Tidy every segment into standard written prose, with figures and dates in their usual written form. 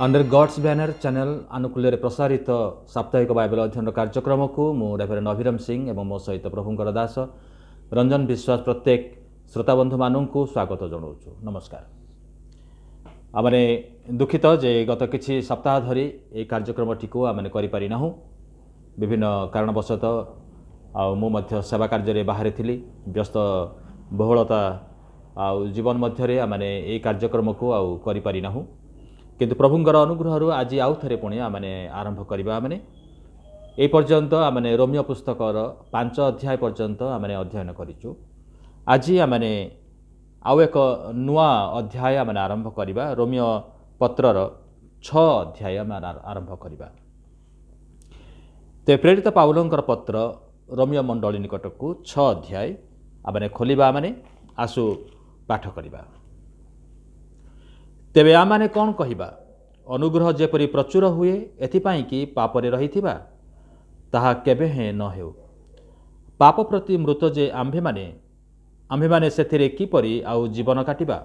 Under God's banner channel आनुकूल्य प्रसारित साप्ताहिक Bible अध्ययन कार्यक्रम को मु रेभरेंड अभिराम सिंह एवं मो सहित प्रभुंकर दास रंजन विश्वास प्रत्येक श्रोताबंधु मानू स्वागत जनाऊँ। नमस्कार। आमने दुखित जे गत किछि सप्ताह धरी ए कार्यक्रम टी आम करिपारि नाहु विभिन्न कारणवशत मु सेवा कार्य बाहर थी व्यस्त बहुलता जीवन मध्य आमने ए कार्यक्रम को आउ करिपारि नाहु किंतु प्रभुंकर अनुग्रह आज आउ थे पुणी आमने आरंभ करवा आमने ए पर्यंत आमने रोमियो पुस्तकर 5 अध्याय पर्यंत आमने अध्ययन करिचु। आज आमने आउ एक नुआ अध्याय आमने आरंभ करवा रोमियो पत्रर 6 अध्याय आरंभ करवा। ते प्रेरित पाउलंकर पत्र रोमियो मंडली निकट को 6 अध्याय आमने खोलिबा आमने आसु पाठ करवा। तेबे आमाने कौन कहिबा अनुग्रह जेपरी प्रचुर हुए एथिपाई कि पापरे रहिथिबा ताहा केबे हे न हेउ। पाप प्रति मृत जे आम्भेमाने सेथिरे किपरि आउ जीवन काटिबा।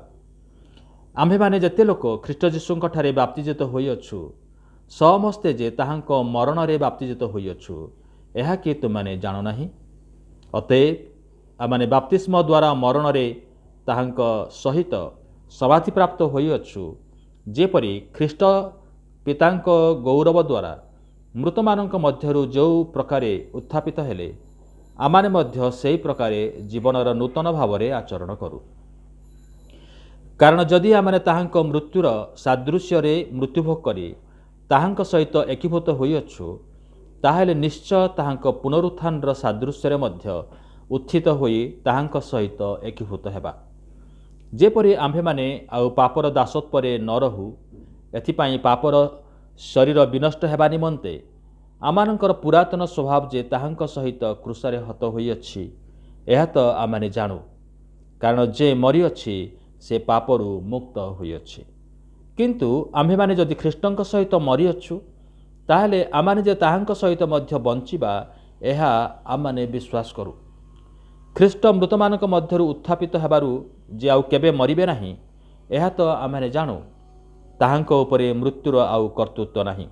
आम्भेमाने जेते लोक ख्रीष्ट जीशुंक ठारे बाप्तिजित होइअछु समस्ते जे ताहांक मरण रे बाप्तिजित होइअछु एहा कि तुमाने जानो नाही। अतएव आमाने बाप्तिस्म द्वारा मरण रे ताहांक सहित समाधि प्राप्त होइअछु जेपरि ख्रीष्ट पितांक गौरव द्वारा मृत मानक मध्यरु जो प्रकारे उत्थापित हेले आमाने मध्य सेही प्रकारे जीवनर नूतन भावरे आचरण करू। कारण जदि आमाने ताहांक मृत्युर सादृश्य रे मृत्युभोग करी ताहांक सहित एकीभूत होइअछु ताहेले निश्चय ताहांक पुनरुत्थानर सादृश्य रे मध्य उत्थित होई ताहांक सहित एकीभूत हेबा। जेपरि आम्भेमाने आउ पापर दासत्वरे न रहु एथिपाई पापर शरीर विनष्ट हेबा निमन्ते आमानंकर पुरातन स्वभाव जे ताहांक सहित क्रूसरे हत होइअछि एहा त आमाने जानु। कारण जे मरिअछि से पापरु मुक्त होइअछि। किंतु आम्भेमाने जदि ख्रीष्टंक सहित मरिअछु ताहेले आमाने जे ताहांक सहित मध्य बंचिबा एहा आमाने विश्वास करू। ख्रीष्ट मृतमानक मध्यरु उत्थापित हेबारु जे आउ केबे मरिबे नाही एहा तो आमाने जानु। ताहांक उपरे मृत्युर आउ कर्तृत्व नाही।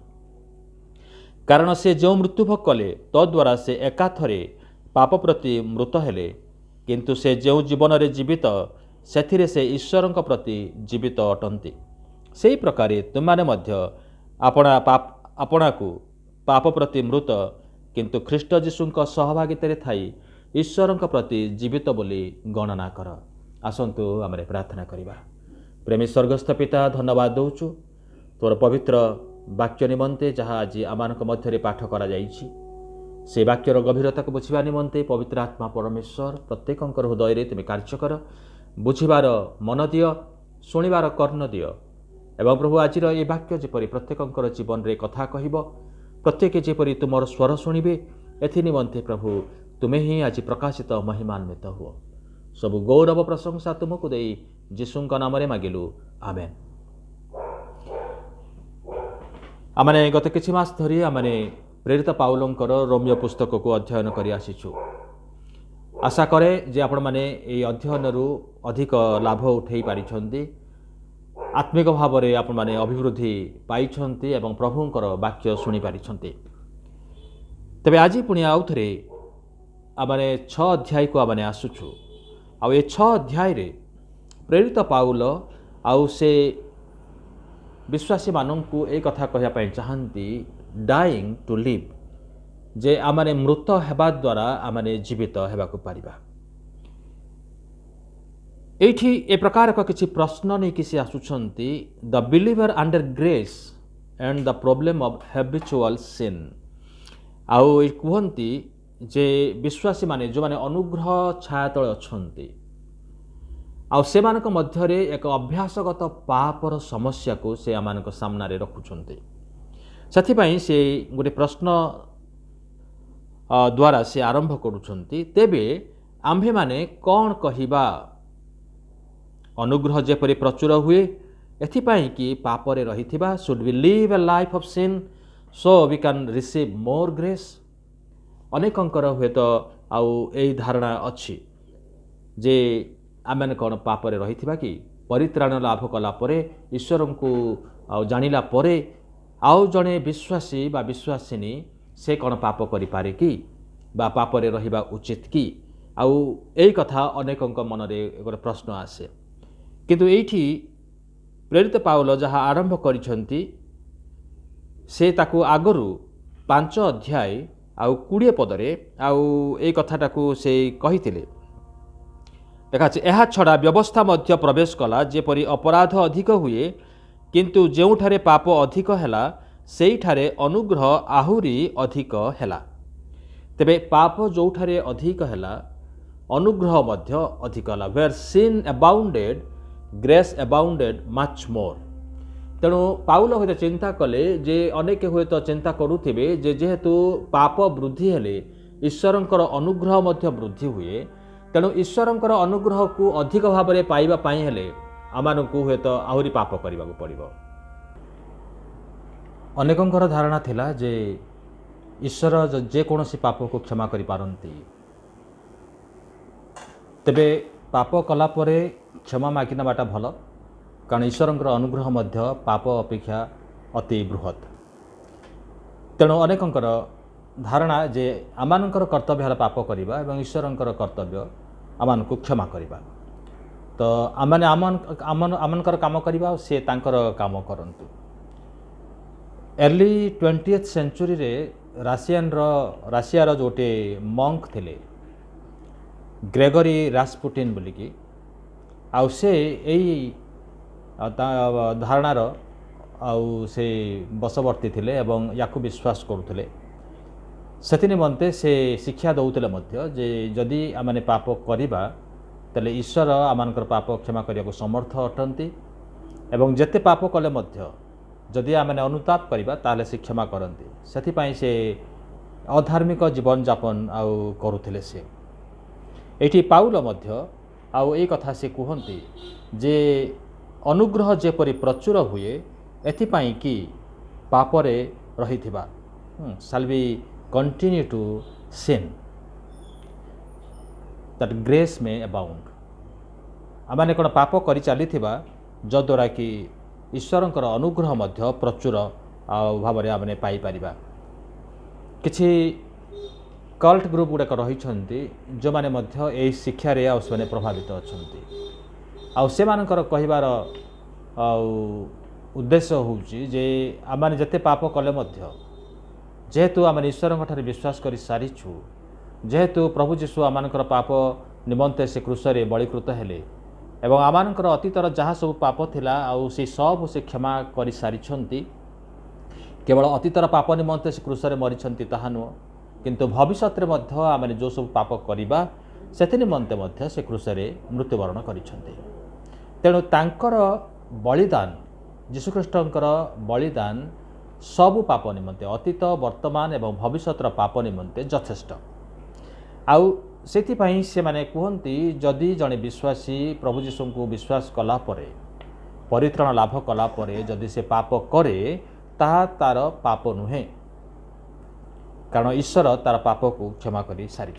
कारण से जो मृत्युभोग कले तद्वारा से एकाथरे पाप प्रति मृत हेले किंतु से जो जीवन रे जीवित सेथिरे से ईश्वरंक प्रति जीवित अटंती। सेही प्रकारे तुमाने मध्य आपणाकु पाप प्रति मृत किंतु ख्रीष्ट जीशुंक सहभागितारे थाई ईश्वरंक प्रति जीवित बोली गणना कर। आसंतु आमरे प्रार्थना करिबा। प्रेमी स्वर्गस्थ पिता धन्यवाद दउचु तोर पवित्र वाक्य निमंते जहाँ आज आमानक मध्यरे पाठ करा जाइछि से वाक्यर गभीरता को बुझिबा निमंते पवित्र आत्मा परमेश्वर प्रत्येकंकर हृदय रे तुमे कार्य कर बुझिबार मन दियो सुनिबार कर्ण दियो एवं प्रभु आजिर ए वाक्य जेपरि प्रत्येकंकर जीवन रे कथा कहिबो प्रत्येक जेपरि तुमर स्वर सुनिबे एथि निमंते प्रभु तुमे ही आज प्रकाशित महिमान्वित हुओ। सब गौरव प्रशंसा तुमको दे जीशुंक नाम रे मागिलु आमेन। आमने गत किछि मास धरी आमने प्रेरित पाउलंकर रोमियो पुस्तक को अध्ययन करि आसीछु। आशा करे जे आपण माने ए अध्ययन रु अधिक लाभ उठेई पारिछन्ती आत्मिक भाव रे आपण माने अभिवृद्धि पाइछन्ती एवं प्रभुंकर वाक्य सुनि पारिछन्ती। तबे आज पुणी आउ थरे आमने 6 अध्याय को आमने आसुछु। आ ए 6 अध्याय रे प्रेरित पाउल आउ से विश्वासी माननकु ए कथा कहया पय चाहंती डाइंग टू लिव जे आमने मृत हेबा द्वारा आमने जीवित हेबा को पारिबा। एठी ए प्रकार का किछि प्रश्न नै किछि आसुछंती the believer under grace and the problem of habitual sin. आउ ए कहंती जे विश्वासी माने जो माने अनुग्रह छाया तले अछंती आउ सेमानक मध्यरे एक अभ्यासगत पापर समस्या को से आमानक सामना रे रखुछंती। सेथि पई से गोटे प्रश्न द्वारा से आरंभ करूछंती तेबे आम्भे माने कोन कहिबा अनुग्रह जेपरि प्रचुर हुए एथि पई कि पापरे रहिथिबा should we live a life of sin so we can receive more grace. अनेकंकर हुए तो आउ ए धारणा अच्छी जे आमने कौन पापरे रहिथिबा कि परित्राण लाभ कला परे ईश्वर को जानिला परे आउ जड़े विश्वासी बा विश्वासिनी से कौन पाप करि पारे कि बा पापरे रहिबा उचित कि आउ एई कथा अनेकଙ୍କ मनरे गोटे प्रश्न आसे किंतु एठी प्रेरित पाउल जहाँ आरंभ करिसंती से ताकू आगरू 5 अध्याय आउ 20 पदरे आउ एई कथाटाकू से कहिथिले देखा यह छड़ा व्यवस्था मध्य प्रवेश कला जेपरी अपराध अधिक हुए किंतु जोठारे पाप अधिक हैला सेइठारे अनुग्रह आहुरी अधिक हैला तेबे पाप जोठारे अधिक हैला अनुग्रह मध्य अधिक हैला where sin abounded grace abounded much more तेणु पाउल हुए चिंता कले जे अनेक हुए तो चिंता करुथिबे जे जेहेतु पाप वृद्धि हेले ईश्वरंकर अनुग्रह मध्य वृद्धि हुए तेणु ईश्वरंकर अनुग्रह को अधिक भाव में पाइबा पाई हेले आमानकु हुए तो आहुरी पाप करने को पड़ो अनेकंकर धारणा थिला जे ईश्वर जेकोसी पाप को क्षमा करि पारंती तेबे पाप कला परे क्षमा मागी नबाटा भल कारण ईश्वरंकर अनुग्रह मध्य पाप अपेक्षा अति बृहत तेणु अनेकंकर धारणा जे आमानंकर कर्तव्य है पाप करवा एवं ईश्वरंकर कर्तव्य आमानकु क्षमा करवा तो आमाने आमनकर काम करवा से तांकर काम करंतु अर्ली 20th सेंचुरी रे राशियार जोटे मंक थिले ग्रेगरी रास्पुटिन बोलिकी आउ से यही धारणार आउ से बसवर्ती थिले एवं याकु विश्वास करुथिले सेति निमंते से शिक्षा दौतिले मध्य जे जदि आमाने पाप करिबा तले ईश्वर आमानकर पाप क्षमा करिया को समर्थ अटंती एवं जेते पाप कले मध्य जदि आमाने अनुताप करिबा ताले से क्षमा करंती सेति पई से अधार्मिक जीवन यापन आउ करुथिले से एठी पाउल मध्य आउ ए कथा से कहंती जे अनुग्रह जेपरि प्रचुर हुए एथिपाई कि पापरे रहिथिबा shall we continue to sin that grace may abound आमाने कोन पाप करि चलीथिबा जद्वारा कि ईश्वरंकर अनुग्रह मध्य प्रचुर भाव आमने पाई परिबा किछि कल्ट ग्रुप गुड़ाक रही जो मैंने यही शिक्षा रे से प्रभावित अच्छा आर कहबार उद्देश्य हूँ जे आम जिते पाप कले जेहेतु आम ईश्वर विश्वास कर सारीछु जेहेतु प्रभु जीशु आम पाप निमंते से क्रूसरे बलिकृत हेले एवं आमर अतीतर जहाँ सब पाप थिला आउ से सब से क्षमा कर सारी केवल अतीतर पाप निमंते से क्रूसरे मरी ताहा नुह किंतु भविष्य में आम जो सब पाप करवा से निमंते से क्रूसरे मृत्युवरण करिसेंति तेणु तांकर बलिदान यीशुख्रीष्टर बलिदान सबु पाप निमंते अतीत वर्तमान एवं भविष्य पाप निमंते यथेष्ट आउ सेथिपाई से माने कहती जदि जड़े विश्वासी प्रभु जीशु को विश्वास कला परे परित्राण लाभ कला परे जदि से पाप करे ताहा तार पाप नुहे कारण ईश्वर तार पाप को क्षमा कर सारी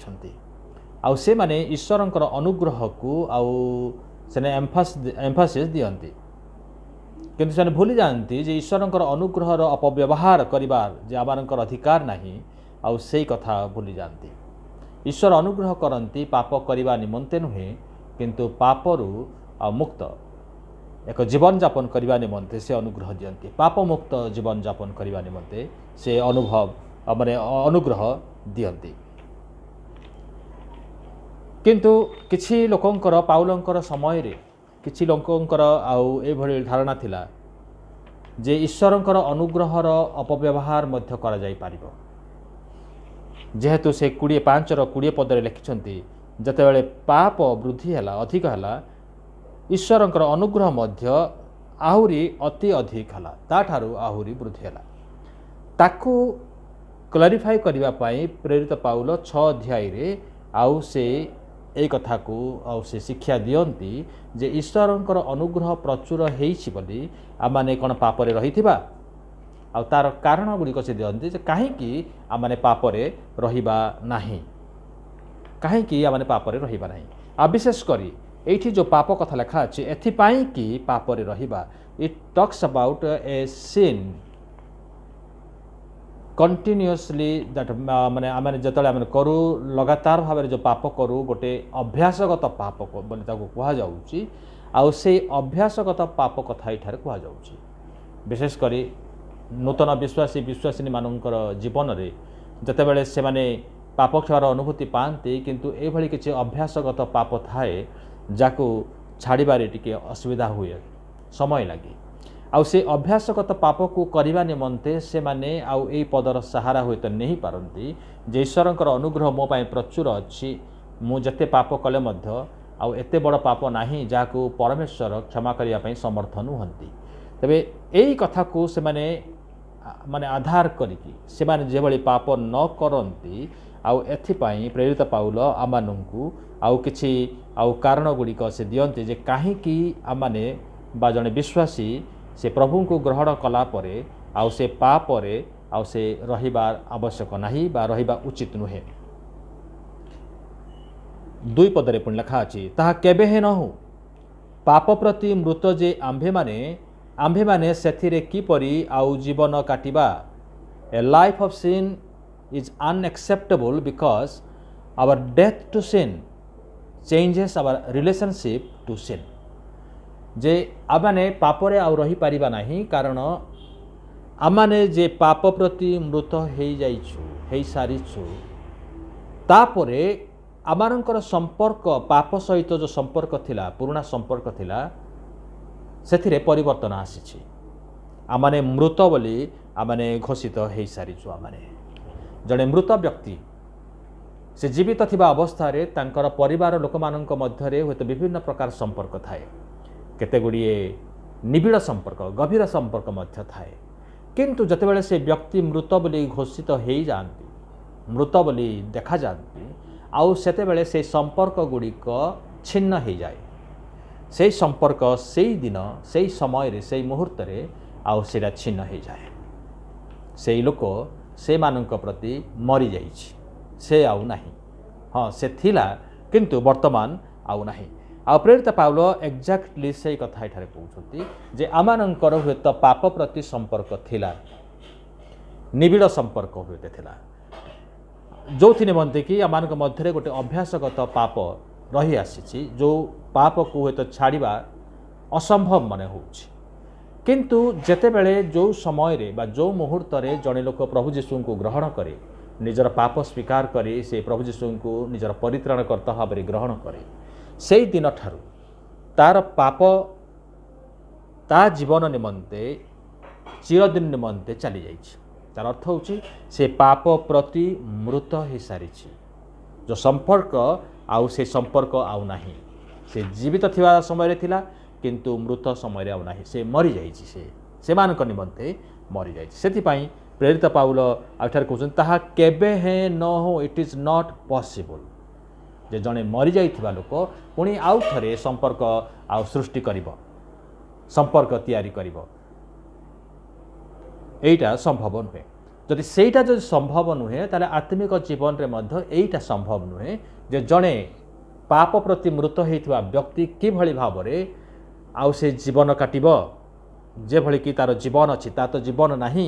आउ से माने ईश्वरंकर अनुग्रह को आउ से एम्फासिस दियंती किंतु से भूली जाती जे ईश्वरंकर अनुग्रहर अपव्यवहार करिबार जे आमानकर अधिकार नाही आउ सेई कथा भूली जाती ईश्वर अनुग्रह करती पाप करने निमंते नुहे किंतु पापरु मुक्त एक जीवन यापन करने निमंते से अनुग्रह दियंती पाप मुक्त जीवन यापन करने निमंते से अनुभव माने अनुग्रह दियंती किंतु किछि लोकंकर पाउलंकर समय रे किछि लोकंकर आउ ए भली धारणा थिला जे ईश्वरंकर अनुग्रहर अपव्यवहार मध्य करा जाई पारिबो जेहेतु से 25:20 पदरे लिखिछंती जतेबेले पाप वृद्धि हैला अधिक हैला ईश्वरंकर अनुग्रह मध्य आहुरी अति अधिक हैला ताठारु आहुरी वृद्धि हैला ताकू क्लारिफाई करबा पई प्रेरित पाउल 6 अध्याय रे आउ से ए कथा को आउ से शिक्षा दियंती जे ईश्वरंकर अनुग्रह प्रचुर हेइछि बोली आमाने कोन पापरे रहिथिबा आ तार कारण गुड़िक से दियंती जे काहेकि आमाने पापरे रहिबा नाही काहेकि आमाने पापरे रहिबा नाही आ विशेष करी एठी जो पाप कथा लिखा अछि एथिपाई कि पापरे रहिबा it talks about a sin continuously that माने आमे जतले आमे करू लगातार भाव जो पाप करू गोटे अभ्यासगत पाप बोली ताको कहा जाउची आउ से अभ्यासगत पाप कथा इठार कहा जाउची विशेष करी नूतन विश्वासी विश्वासिनी मानकर जीवन रे जतेबेले से माने पाप क्षयर अनुभूति पाती किंतु ए भली किछि अभ्यासगत पाप थाए जाको छाड़बारे टिके असुविधा हुए समय लगे आउ से अभ्यासगत पाप को करने निमंते से माने आउ ए पदर सहारा हुए तो नहीं पारती जे ईश्वरंकर अनुग्रह मो पाए प्रचुर अच्छी मु जते पाप कले मध्य आउ एते बड़ पाप नाही जाको परमेश्वर क्षमा करिया पई समर्थ नुहंती तबे एई कथा को से माने माने आधार करिकी से माने जे भली पाप न करंती आउ एथिपाई प्रेरित पाउल आमानंकु आउ किछि आउ कारण गुड़िक से दियंती जे काहेकि आमाने बा जने विश्वासी से प्रभु को ग्रहण कला परे आउ से पापरे आउ से रहिबार आवश्यक नाही बा रहिबा उचित नुहे दुई पदरे पुण लिखा अछि ताहा केबे हे नहु पाप प्रति मृत जे आम्भे माने सेथिरे की परी आउ जीवन काटिबा a life of sin is unacceptable because our death to sin changes our relationship to sin जे आमाने पापरे आउ रही पारिबा नाही कारण आमाने जे पाप प्रति मृत हेई जाइछु हेई सारिछु तापरे आमानकर संपर्क पाप सहित जो संपर्क थिला पुराना संपर्क थिला सेथिरे परिवर्तन आसीछि आमाने मृत बोली आमाने घोषित हेई सारिछु आमाने जड़े मृत व्यक्ति से जीवित थिबा अवस्था रे तांकर परिवार लोक मानक मध्यरे होत विभिन्न प्रकार संपर्क थाए केते गुड़िए निबिड़ संपर्क गभीर संपर्क मध्य थाए किंतु जतेबेले से व्यक्ति मृत बोली घोषित हो जाती मृत बोली देखा जाती आउ सेतेबेले से संपर्क गुड़िक छिन्न हो जाए से संपर्क से दिन से समय रे से मुहूर्त रे आउ सेटा छिन्न हो जाए से लोक से मानक प्रति मरी जाइछि से आउ नाही हाँ से थिला किंतु वर्तमान आउ नाही आ प्रेरित पाउल एक्जाक्टली से कथा एठारे कहउछथि जे आमानकर हुएत पाप प्रति संपर्क थिला निबिड़ संपर्क हुएते थिला जोथि निमंते कि आमानक मध्यरे गोटे अभ्यासगत पाप रही आसीछि जो पाप को हुएत छाड़िबा असंभव मने होउछि किंतु जेतेबेले जो समय रे बा जो मुहूर्त रे जड़े लोक प्रभु जीशु को ग्रहण करे निजर पाप स्वीकार करे से प्रभु जीशु को निजर परित्राणकर्ता भाव ग्रहण करे से दिन ठारू तार पाप ता जीवन निमंते चिरदिन निमंते चली जाइछि तार अर्थ होछि से पाप प्रति मृत हो सारी जो संपर्क आउ से संपर्क आउ नाही से जीवित थिबा समय रे थिला किंतु मृत समय आउ नाही से मरी जाइछि से मानक निमंते मरी जाइछि सेथिपाई प्रेरित पाउल आठार कहउछन ताहा केबे हे न हो इट इज नॉट पॉसिबल जे जने मरी जाइथिबा लोक पुणी आउ थरे संपर्क आउ सृष्टि करिवो संपर्क तैयारी करिवो एटा संभव नुहे जदि सेटा जदि संभव नुहे ताले आत्मिक जीवन रे मध्य एटा संभव नुहे जे जने पाप प्रति मृत होइथिबा व्यक्ति कि भली भाबरे आउ से जीवन काटिब जे भली कि तार जीवन अछि ता तो जीवन नाही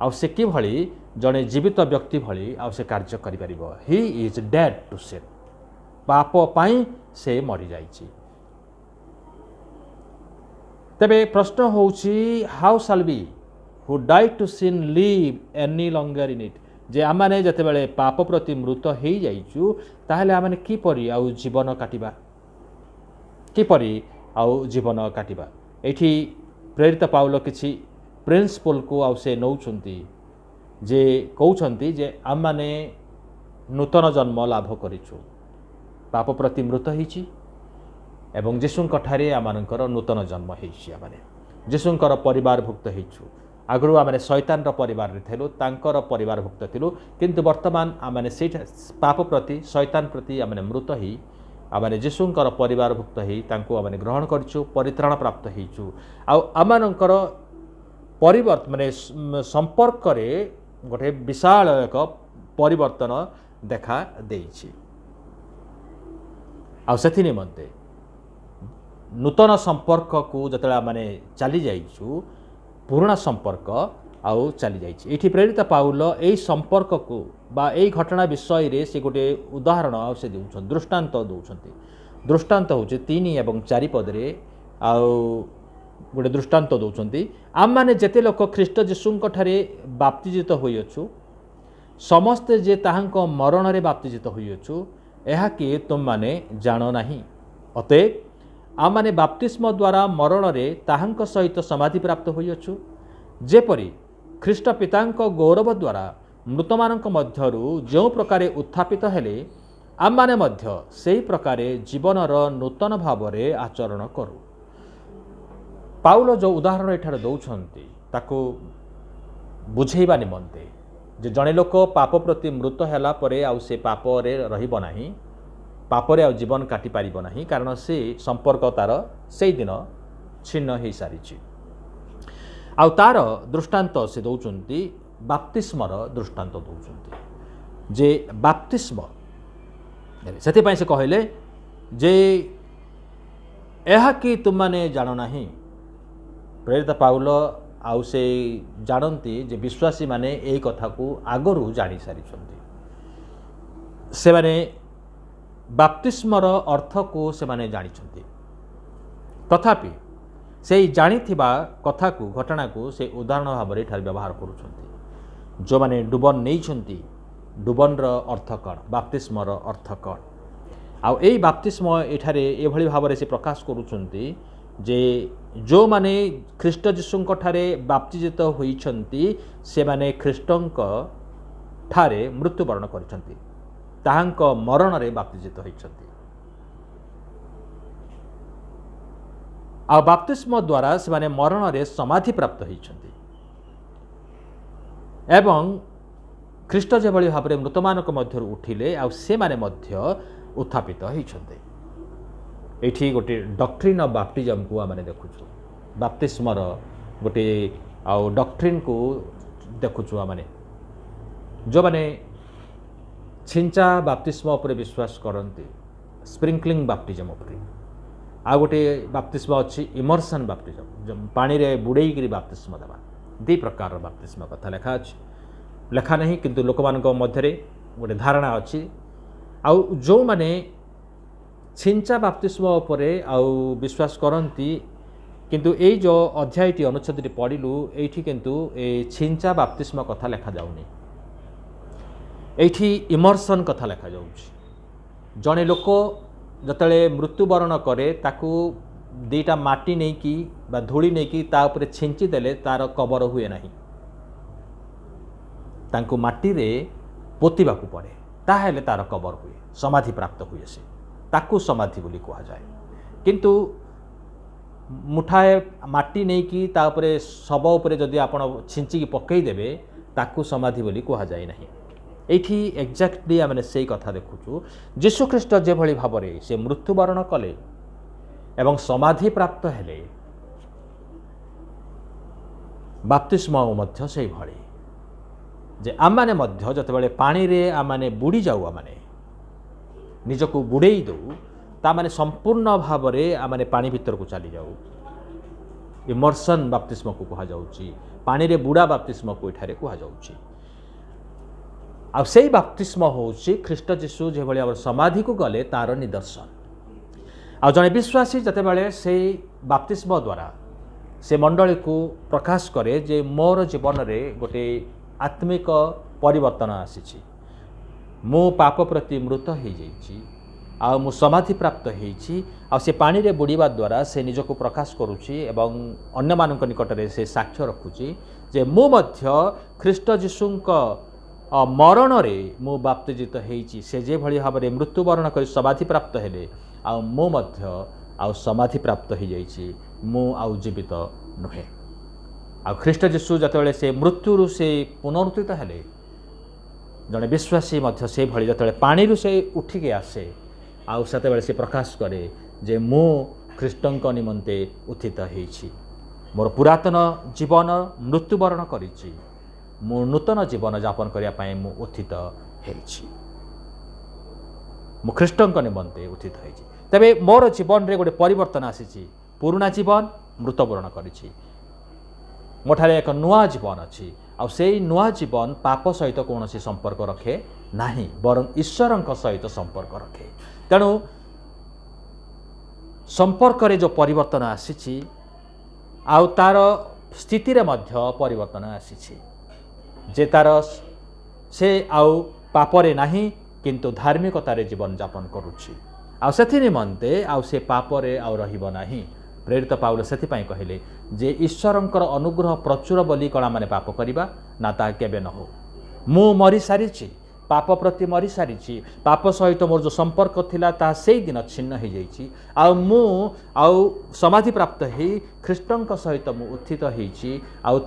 आउ से कि भली जने जीवित व्यक्ति भली आउ से कार्य करि परिबो he is dead to sin पाप पाई से मरि जाइछि तबे प्रश्न होउछि how shall we who died to sin live any longer in it जे आमाने जते बेले पाप प्रति मृत हेई जाइछु ताहले आमाने कि परि आउ जीवन काटिबा कि परि आउ जीवन काटिबा एठी प्रेरित पाउल किछि प्रिंसिपल को आउ से नौछंती जे कहउछंती जे आमाने नूतन जन्म लाभ करिछु पाप प्रति मृत हेछि एवं जीशुंक ठारे आमानकर नूतन जन्म हेछि आमाने जीशुंकर परिवारभुक्त हेछु आगु आमे शैतान परिवार रे थेलु तांकर परिवारभुक्त थिलु किंतु वर्तमान आमे से पाप प्रति शैतान प्रति आमे मृत ही आमे जीशुंकर परिवारभुक्त ही तांको आमे ग्रहण करछु परित्राण प्राप्त हेछु आमानकर परिवर्तन माने संपर्क रे गोटे विशाल एक परिवर्तन देखा देइछि आ सेथि निमंते नूतन संपर्क को जतला माने चली जाइछु पुराना संपर्क आउ चली जाइछि। एठी प्रेरित पाउल एई संपर्क को बा एई घटना विषय रे से गोटे उदाहरण आउ से देउछन दृष्टांत दउछन्ति। दृष्टांत होचे 3 एवं 4 पद रे आउ गोटे दृष्टांत दउछन्ति। आम माने जेते लोक ख्रीष्ट जीशुंक ठारे बाप्तिजित होइअछु समस्ते जे ताहांक मरण रे बाप्तिजित होइअछु एहा कि तुम माने जानो नाही। अतएव आम माने बाप्तिस्म द्वारा मरण रे ताहांक सहित समाधि प्राप्त होइअछु जेपरि ख्रीष्ट पितांक गौरव द्वारा मृतमानंक मध्यरु जो प्रकारे उत्थापित हेले आम माने मध्य सेही प्रकारे जीवनर नूतन भावरे आचरण करू। पाउल जो उदाहरण एठार दौछन्ति ताको बुझेइबा निमंते जे जणे लोक पाप प्रति मृत हैला परे आउ से पाप रे रहिबो नाही पाप रे आउ जीवन काटि पारिबो नाही कारण से संपर्क तार सेही दिन छिन्न हेइ सारिछि। आउ तार दृष्टांत से दौछन्ति बाप्तिस्मर दृष्टांत दौछन्ति जे बाप्तिस्म सेति पई से कहले जे एहा कि तुम माने जानो नाही। प्रेरित पाउल आउ से जानती जे विश्वासी माने एई कथा को आगरू जानि सारिछन्ति। से माने बाप्तिस्मर अर्थ को से माने जानिछन्ति तथापि से जानिथिबा कथा को घटना को से उदाहरण भाव में ठार व्यवहार करुछन्ति। जो माने डुबन नैछन्ति डुबनर अर्थ कण बाप्तिस्मर अर्थ कण आउ एई बाप्तिस्म एठारे एभଳି भाव से प्रकाश करुछन्ति जे जो माने ख्रीष्ट जीशुंक ठारे बाप्तिजित होइछन्ति से माने ख्रीष्टंक ठारे मृत्युवरण करिछन्ति ताहांक मरण रे बाप्तिजित होइछन्ति। आ बाप्तिस्म द्वारा से माने मरण रे समाधि प्राप्त होइछन्ति एवं ख्रीष्ट जेभଳି भाव मृतमानक मध्य उठिले आ से माने मध्य उत्थापित होइछन्ति। एठी गोटे डॉक्ट्रिन ऑफ बाप्टिज्म को आमे देखुछु बाप्तिस्मर गोटे आउ डॉक्ट्रिन को देखुछु आमे जो माने छिंचा बाप्तिस्म उपर विश्वास करती स्प्रिंकलिंग बाप्टिज्म उपर आ गोटे बाप्तिस्म अच्छी इमर्सन बाप्टिज्म पानी रे बुड़े करी बाप्तिस्म देवा दी प्रकार बाप्तिस्म कथा लेखा अच्छी लेखा नहीं किंतु लोक मान मध्य गोटे धारणा अच्छी आउ जो माने छिंचा बाप्तिस्म उपर आउ विश्वास करती किंतु ए जो अध्यायटी अनुच्छेदटी पढ़िलु एठी किंतु ए छिंचा बाप्तिस्म कथा लेखा जाउनी एठी इमर्सन कथा लेखा जाउछि। जणे लोक जतले मृत्युवरण करे ताकू दीटा माटी नहीं कि बा धूली नहीं कि ता ऊपर छिंची देले तार कबर हुए नहीं तांको माटी रे पोतीबा को पड़े ताहेले तार कबर हुए समाधि प्राप्त हुए से ताकू समाधि बोली कहा जाए किंतु मुठाए माटी नहीं कि ता ऊपर शव ऊपर जदि आपण छिंची पकई देबे ताकू समाधि बोली कहा जाए नहीं। एठी एक्जाक्टली आमे से कथा देखुछु जीशु ख्रीष्ट जे भली भाव से मृत्युवरण कले एवं समाधि प्राप्त हेले बाप्तिस्म मध्य से भली जे आमाने मध्य जतबेले पानी रे आमाने बुड़ी जाऊ आमाने निजको बुड़ेई दो ता माने संपूर्ण भाव रे आमाने पानी भीतर को चली जाऊ इमर्सन बाप्तिस्म को कहा जाउची पानी रे बुड़ा बाप्तिस्म को एठारे कहा जाउची। आ से बाप्तिस्म होउची ख्रीष्ट जीशु जे भली समाधि को गले तार निदर्शन। आ जने विश्वासी जते बेले से बाप्तिस्म द्वारा से मंडली को प्रकाश करे जे मोर जीवन रे गोटे आत्मिक परिवर्तन आसीछि मो पाप प्रति मृत हो जाइछि आ मु समाधि प्राप्त होइछि आ से पानी रे बुड़ीबा द्वारा से निजको प्रकाश करूछि एवं अन्य मानक निकट रे से साक्ष्य रखुछि जे मु मध्य ख्रीष्ट जीशुंक मरण रे मु बाप्तिजित होइछि से जे भली भाव रे मृत्युवरण कर समाधि प्राप्त हेले आ मु मध्य आ समाधि प्राप्त हो जाइछि मु आ जीवित नुहे आ ख्रीष्ट जीशु जतबेले से मृत्यु से पुनरुत्थित हेले जड़े विश्वासी मध्य से भली जतबेले पानी रु से उठिके आसे आ सेतेबेले से प्रकाश करे जे मु ख्रीष्टंक निमंते उत्थित होइछि मोर पुरातन जीवन मृत्युवरण करिछि मु नूतन जीवन यापन करिया पई मु उत्थित होइछि मु ख्रीष्टंक निमंते उत्थित होइछि तेबे मोर जीवन रे गोटे परिवर्तन आसी पुराना जीवन मृतवरण करिछि मोठारे एक नुआ जीवन अच्छी से नुआ जीवन पाप सहित कौन संपर्क रखे नाही बरं ईश्वर सहित संपर्क रखे तेणु संपर्क रे जो परिवर्तन आसी तार स्थिति रे मध्य परिवर्तन आसी जे तार से आउ पापरे नाही किंतु धार्मिकतार जीवन यापन करुच्ची से निमंते से पापरे आउ रहिबो नाही। प्रेरित पाउल से कहले जे ईश्वरंकर अनुग्रह प्रचुर बोली कणा माने पाप करवा ना ता केबे न हो मु मरी सारी पाप प्रति मरी सारी पाप सहित मोर जो संपर्क थिला ता से दिन छिन्न हो जाइछि आउ समाधि प्राप्त ही ख्रीष्टंक सहित मु उत्थित होइछि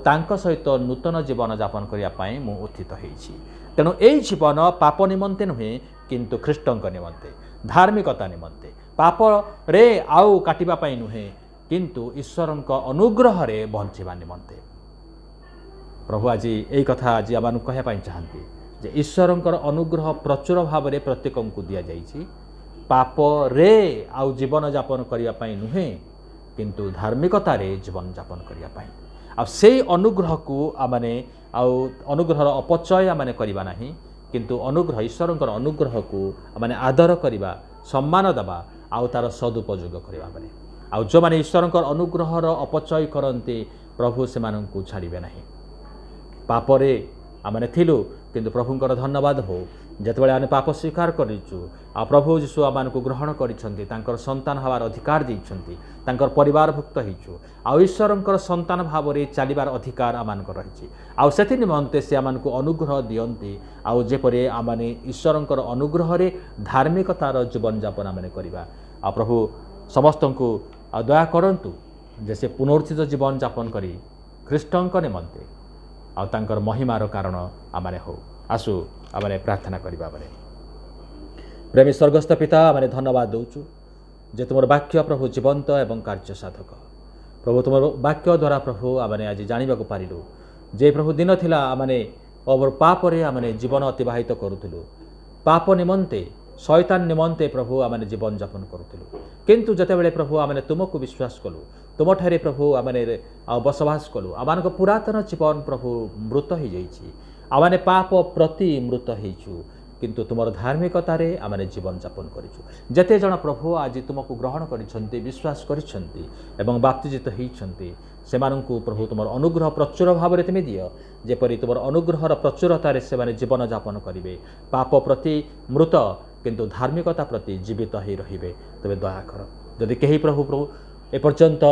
तांक सहित नूतन जीवन यापन करिया पई मु उत्थित होइछि। तेणु एई जीवन पाप निमंते नुहे किंतु ख्रीष्टंक निमंते धार्मिकता निमंते पाप रे आउ काटिबा पई नुहे किंतु ईश्वरंक अनुग्रह रे बंचिबा निमंते। प्रभु आज यही कथा आज आम कहया पई चाहती जे ईश्वरंकर अनुग्रह प्रचुर भाव में प्रत्येक को दि जाइछि पाप रे आउ जीवन यापन करिया पई नुहे किंतु धार्मिकता रे जीवन यापन करिया पई से अनुग्रह को आमने अनुग्रहर अपचय आमने करिबा नाही किंतु अनुग्रह ईश्वरंकर अनुग्रह को आमने आदर करिबा सम्मान दबा तार सदुपयोग करिबा माने जो माने ईश्वरंकर अनुग्रहर अपचय करते प्रभु से माननकु छाड़िबे नाही। पापरे आमने थिलु किंतु प्रभुंकर धन्यवाद हो जेतेबेले आमे पाप स्वीकार करिछु प्रभु यीशु आमानकु ग्रहण करिसंती तांकर संतान हवार अधिकार दैछंती तांकर परिवारभुक्त हिचु ईश्वरंकर संतान भाव रे चलिबार अधिकार आमानकर रहिछि सेति निमंते से आमानकु अनुग्रह दियंती जेपरे आमाने ईश्वरंकर अनुग्रह रे धार्मिकतार जीवन यापन आमाने करिबा प्रभु समस्तंकु दया करंतु जैसे पुनरुत्थित जीवन यापन करी ख्रीष्टंक निमंते तांकर महिमार कारण आमाने हो आसु आमाने प्रार्थना करिबा बारे। प्रेमी स्वर्गस्थ पिता आमाने धन्यवाद दउचु जे तुमर वाक्य प्रभु जीवंत एवं कार्य साधक प्रभु तुमर वाक्य द्वारा प्रभु आमाने आज जानिबा को पारिलु जे प्रभु दिन थिला आमाने ओवर पाप रे आमाने जीवन अतिबाहित करूथिलु पाप निमंते शैतान निमंते प्रभु आमाने जीवन यापन करूथिलु किंतु जतेबेले प्रभु आमाने तुमको विश्वास कलु तुम ठारे प्रभु आमाने बसवास कलु आमानक पुरातन जीवन प्रभु मृत हो जाइछि आमाने पाप प्रति मृत होइछु किंतु तुमर धार्मिकतारे आमाने जीवन यापन करिछु जते जण प्रभु आज तुमको ग्रहण करिसंती विश्वास करिसंती एवं बाप्तिजित होइसंती सेमानंकु प्रभु तुमर अनुग्रह प्रचुर भाव रे तुमे दियो जेपरि तुमर अनुग्रहर प्रचुरतारे सेमाने जीवन यापन करिवे पाप प्रति मृत किंतु धार्मिकता प्रति जीवित ही रहिबे तबे दया कर जदि केही प्रभु प्रभु एपर्यंत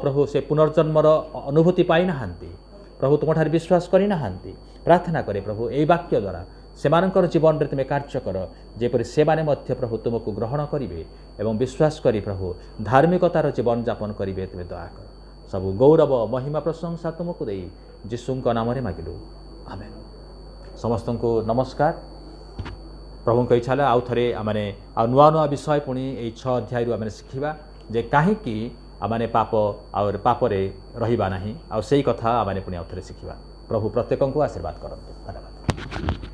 प्रभु से पुनर्जन्मर अनुभूति पाई नाहांती प्रभु तुमठार विश्वास करि नाहांती प्रार्थना करे प्रभु एई वाक्य द्वारा सेमानकर जीवन रे तुमे कार्य कर जेपरि सेमाने मध्य प्रभु तुमको ग्रहण करिवे एवं विश्वास करी प्रभु धार्मिकतार जीवन यापन करिवे तुमे दया कर सब गौरव महिमा प्रशंसा तुमको देई यीशुंक नाम रे मागिलु आमेन। समस्तंको नमस्कार प्रभु इच्छा आउ थे आमने नुआ नुआ विषय पुणी यही 6 अध्याय आम शिखा जे कहीं आमने पाप पापरे रहिबा नाही से कथा आमने पुणी आउ थे शिखा प्रभु प्रत्येक को आशीर्वाद करंतु धन्यवाद।